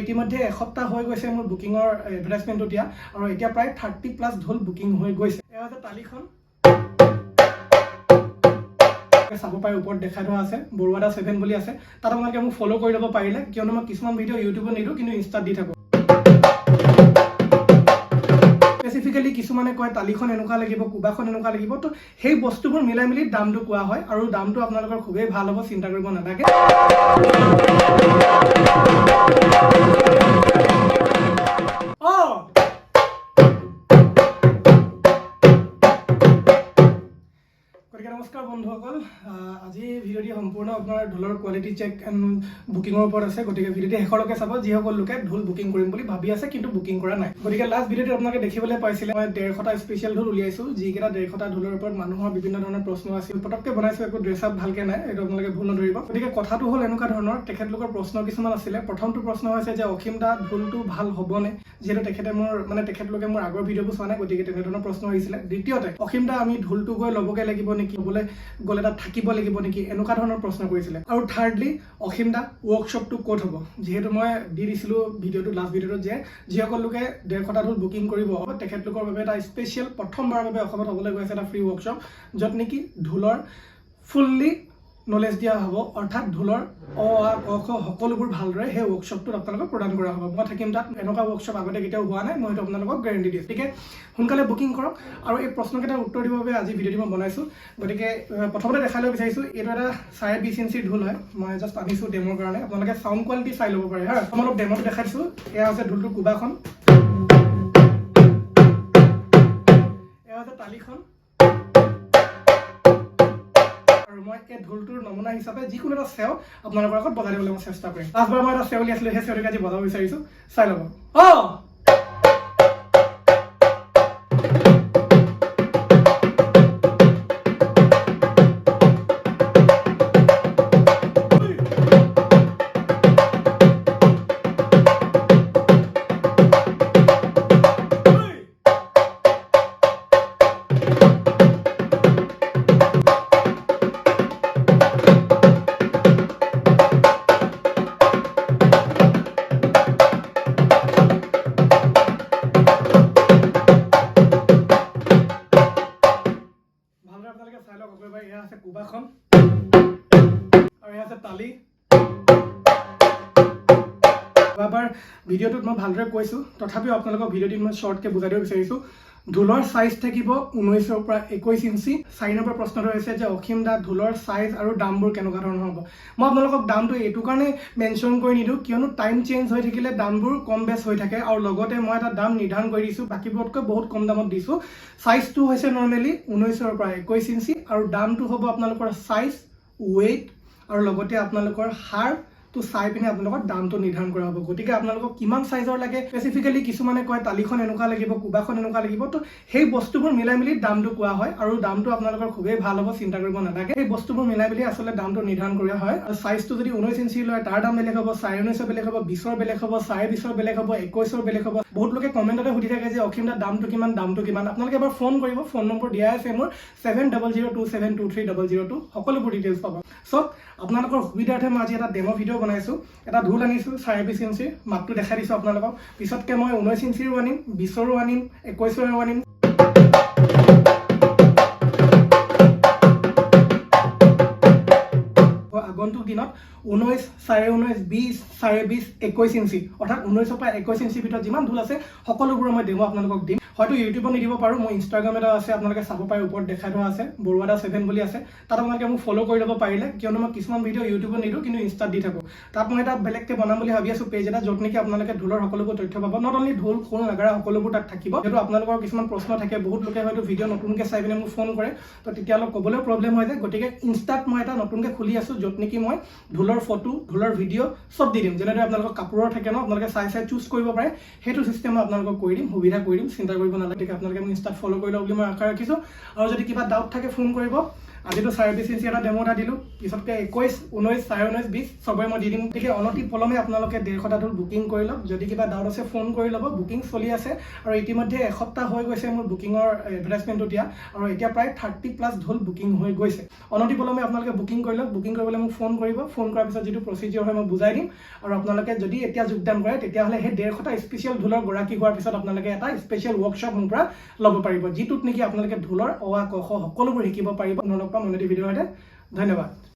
ইতিমধ্যে এসপ্তাহ হৈ গৈছে মোৰ বুকিঙৰ এডভাৰটাইজমেণ্টটো দিয়া আৰু এতিয়া প্ৰায় 30+ ঢোল বুকিং হৈ গৈছে। এয়া হৈছে তালিখন চাব পাৰে, ওপৰত দেখাই থোৱা আছে বৰুৱাদা 7 বুলি আছে। তাত আপোনালোকে মোক ফ'ল' কৰি ল'ব পাৰিলে, কিয়নো মই কিছুমান ভিডিঅ' ইউটিউবত নিদিওঁ কিন্তু ইনষ্টাত দি থাকোঁ। স্পেচিফিকেলি কিছুমানে কয় তালিখন এনেকুৱা লাগিব, কুবাখন এনেকুৱা লাগিব, তো সেই বস্তুবোৰ মিলাই মিলি দামটো কোৱা হয় আৰু দামটো আপোনালোকৰ খুবেই ভাল হ'ব, চিন্তা কৰিব নালাগে। গতিকে নমস্কাৰ বন্ধুসকল, আজি ভিডিঅ'টি সম্পূৰ্ণ আপোনাৰ ঢোলৰ কোৱালিটি চেক এণ্ড বুকিঙৰ ওপৰত আছে। গতিকে ভিডিঅ'টি শেষলৈকে চাব, যিসকল লোকে ঢোল বুকিং কৰিম বুলি ভাবি আছে কিন্তু বুকিং কৰা নাই। গতিকে লাষ্ট ভিডিঅ'টি আপোনালোকে দেখিবলৈ পাইছিলে, মই 150টা স্পেচিয়েল ঢোল উলিয়াইছোঁ, যিকেইটা 150টা ঢোলৰ ওপৰত মানুহৰ বিভিন্ন ধৰণৰ প্ৰশ্ন আছিল। পটককৈ বনাইছোঁ, একো ড্ৰেছ আপ ভালকৈ নাই, এইটো আপোনালোকে ভুল নধৰিব। গতিকে কথাটো হ'ল এনেকুৱা ধৰণৰ, তেখেতলোকৰ প্ৰশ্ন কিছুমান আছিলে। প্ৰথমটো প্ৰশ্ন হৈছে যে অসীম দা ঢোলটো ভাল হ'বনে, যিহেতু তেখেতলোকে মোৰ আগৰ ভিডিঅ'বোৰ চোৱা নাই, গতিকে তেনেধৰণৰ প্ৰশ্ন আহিছিলে। দ্বিতীয়তে অসীম দা আমি ঢোলটো গৈ ল'বগৈ লাগিব নেকি, বোলে গ'লে তাত থাকিব লাগিব নেকি, এনেকুৱা ধৰণৰ প্ৰশ্ন কৰিছিলে। আৰু থাৰ্ডলি অসীম দা ৱৰ্কশ্বপটো ক'ত হ'ব, যিহেতু মই দি দিছিলোঁ ভিডিঅ'টো লাষ্ট ভিডিঅ'টোত যে যিসকল লোকে 150টা ঢোল বুকিং কৰিব তেখেতলোকৰ বাবে এটা স্পেচিয়েল প্ৰথমবাৰৰ বাবে অসমত হ'বলৈ গৈ আছে এটা ফ্ৰী ৱৰ্কশ্বপ, য'ত নেকি ঢোলৰ ফুল্লি নলেজ দিয়া হ'ব, অৰ্থাৎ ঢোলৰ অ আ ক খ সকলোবোৰ ভালদৰে সেই ৱৰ্কশ্বপটোত আপোনালোকক প্ৰদান কৰা হ'ব। মই থাকিম তাত, এনেকুৱা ৱৰ্কশ্বপ আগতে কেতিয়াও হোৱা নাই, মই সেইটো আপোনালোকক গেৰেণ্টি দিছোঁ। গতিকে সোনকালে বুকিং কৰক। আৰু এই প্ৰশ্নকেইটাৰ উত্তৰ দিবৰ বাবে আজি ভিডিঅ'টি মই বনাইছোঁ। গতিকে প্ৰথমতে দেখাই ল'ব বিচাৰিছোঁ, এইটো এটা 20.5 ইঞ্চিৰ ঢোল হয়, মই জাষ্ট আনিছোঁ ডেমৰ কাৰণে। আপোনালোকে চাউণ্ড কোৱালিটি চাই ল'ব পাৰে হা। মই অলপ ডেমত দেখাইছোঁ। এয়া হৈছে ঢোলটোৰ কুবাখন, এয়া হৈছে তালিখন, আৰু মই এই ঢোলটোৰ নমুনা হিচাপে যিকোনো এটা চেও আপোনালোকৰ আগত বজাই দিবলৈ মই চেষ্টা কৰিম। লাষ্টবাৰ মই এটা চেও উলিয়াইছিলোঁ, সেই চেওটোকে আজি বজাব বিচাৰিছোঁ, চাই ল'ব। চাই লওক এবাৰ, এয়া আছে কুবাখন আৰু এয়া আছে তালি। এবাৰ ভিডিঅ'টোত মই ভালদৰে কৈছোঁ, তথাপিও আপোনালোকক ভিডিঅ'টিত মই শ্বৰ্টকৈ বুজাই দিব বিচাৰিছোঁ। ঢোলৰ চাইজ থাকিব 19ৰ পৰা 21 ইঞ্চি। 4 নম্বৰ প্ৰশ্নটো হৈছে যে অসীম দা ঢোলৰ চাইজ আৰু দামবোৰ কেনেকুৱা ধৰণৰ হ'ব। মই আপোনালোকক দামটো এইটো কাৰণে মেনশ্যন কৰি নিদিওঁ, কিয়নো টাইম চেঞ্জ হৈ থাকিলে দামবোৰ কম বেছ হৈ থাকে, আৰু লগতে মই এটা দাম নিৰ্ধাৰণ কৰি দিছোঁ, বাকীবোৰতকৈ বহুত কম দামত দিছোঁ। চাইজটো হৈছে নৰ্মেলি 19ৰ পৰা 21 ইঞ্চি, আৰু দামটো হ'ব আপোনালোকৰ চাইজ, ৱেইট আৰু লগতে আপোনালোকৰ হাৰটো চাই পিনে আপোনালোকৰ দামটো নিৰ্ধাৰণ কৰা হ'ব। গতিকে আপোনালোকক কিমান চাইজৰ লাগে, স্পেচিফিকেলি কিছুমানে কয় তালিখন এনেকুৱা লাগিব, কুবাখন এনেকুৱা লাগিব, তো সেই বস্তুবোৰ মিলাই মিলি দামটো কোৱা হয় আৰু দামটো আপোনালোকৰ খুবেই ভাল হ'ব, চিন্তা কৰিব নালাগে। সেই বস্তুবোৰ মিলাই মিলি আচলতে দামটো নিৰ্ধাৰণ কৰা হয়। আৰু চাইজটো যদি 19 ইঞ্চি লয়, তাৰ দাম বেলেগ হ'ব, 19.5 বেলেগ হ'ব, 20ৰ বেলেগ হ'ব, 20.5 বেলেগ হ'ব, 21ৰ বেলেগ হ'ব। বহুত লোকে কমেণ্টতে সুধি থাকে যে অসীম দা দামটো কিমান, দামটো কিমান। আপোনালোকে এবাৰ ফোন কৰিব, ফোন নম্বৰ দিয়াই আছে মোৰ 7002723002, সকলোবোৰ ডিটেইলছ পাব। চ' আপোনালোকৰ সুবিধাৰ্থে মই আজি এটা ডেমো ভিডিঅ' বনাইছোঁ। এটা ঢোল আনিছোঁ 20.5 ইঞ্চিৰ, মাপটো দেখাই দিছোঁ আপোনালোকক। পিছতকৈ মই 19 ইঞ্চিৰো আনিম, 20ৰো আনিম, 21ৰো আনিম। আগন্তুক দিনত 19, 19.5, 20, 20.5, 21 ইঞ্চি, অৰ্থাৎ 19ৰ পৰা 21 ইঞ্চিৰ ভিতৰত যিমান ঢোল আছে সকলোবোৰ মই ডেমো আপোনালোকক দিম। হয়তো ইউটিউবত নিদিব পাৰোঁ, মোৰ ইনষ্টাগ্ৰাম এটা আছে, আপোনালোকে চাব পাৰে, ওপৰত দেখাই থোৱা আছে বৰুৱাদা 7 বুলি আছে। তাত আপোনালোকে মোক ফ'ল' কৰি ল'ব পাৰিলে, কিয়নো মই কিছুমান ভিডিঅ' ইউটিউবত নিদিওঁ কিন্তু ইনষ্টাত দি থাকোঁ। তাত মই এটা বেলেগকৈ বনাম বুলি ভাবি আছোঁ পেজ এটা, য'ত নেকি আপোনালোকে ঢোলৰ সকলোবোৰ তথ্য পাব। নট অনলি ঢোল, খোল, নাগাৰা সকলোবোৰ তাত থাকিব। যিহেতু আপোনালোকৰ কিছুমান প্ৰশ্ন থাকে, বহুত লোকে হয়তো ভিডিঅ' নতুনকৈ চাই পিনে মোক ফোন কৰে, তো তেতিয়া অলপ ক'বলৈও প্ৰব্লেম হৈ যায়। গতিকে ইনষ্টাত মই এটা নতুনকৈ খুলি আছোঁ, য'ত নেকি মই ঢোলৰ ফটো, ঢোলৰ ভিডিঅ' চব দি দিম। যেনেদৰে আপোনালোকৰ কাপোৰৰ থাকে ন, আপোনালোকে চাই চুজ কৰিব পাৰে, সেইটো চিষ্টেম মই আপোনালোকক কৰি দিম, সুবিধা কৰি দিম, চিন্তা কৰিব নালাগে। গতিকে আপোনালোকে মোক ইনষ্টাত ফ'ল' কৰি লওক বুলি মই আশা ৰাখিছোঁ। আৰু যদি কিবা ডাউট থাকে ফোন কৰিব, আজিতো 20.5 ইঞ্চি এটা ডেমো এটা দিলোঁ, পিছতকৈ 21, 19, 19.5, 20 চবৰে মই দি দিম। গতিকে অনতি পলমে আপোনালোকে 150টা ঢোল বুকিং কৰি লওক। যদি কিবা ডাউট আছে ফোন কৰি ল'ব, বুকিং চলি আছে। আৰু ইতিমধ্যে এসপ্তাহ হৈ গৈছে মোৰ বুকিঙৰ এডভাৰটাইজমেণ্টটো দিয়া, আৰু এতিয়া প্ৰায় 30+ ঢোল বুকিং হৈ গৈছে। অনতি পলমে আপোনালোকে বুকিং কৰি লওক। বুকিং কৰিবলৈ মোক ফোন কৰিব। ফোন কৰাৰ পিছত যিটো প্ৰচিডিঅৰ হয় মই বুজাই দিম। আৰু আপোনালোকে যদি এতিয়া যোগদান কৰে তেতিয়াহ'লে সেই 150টা স্পেচিয়েল ঢোলৰ গৰাকী হোৱাৰ পিছত আপোনালোকে এটা স্পেচিয়েল ৱৰ্কশ্বপ মোৰ পৰা ল'ব পাৰিব, যিটোত নেকি আপোনালোকে ঢোলৰ অ, আ, ক, খ সকলোবোৰ শিকিব পাৰিব। আপোনালোকক পাম অন্য ভিডিঅ'ৰ সৈতে। ধন্যবাদ।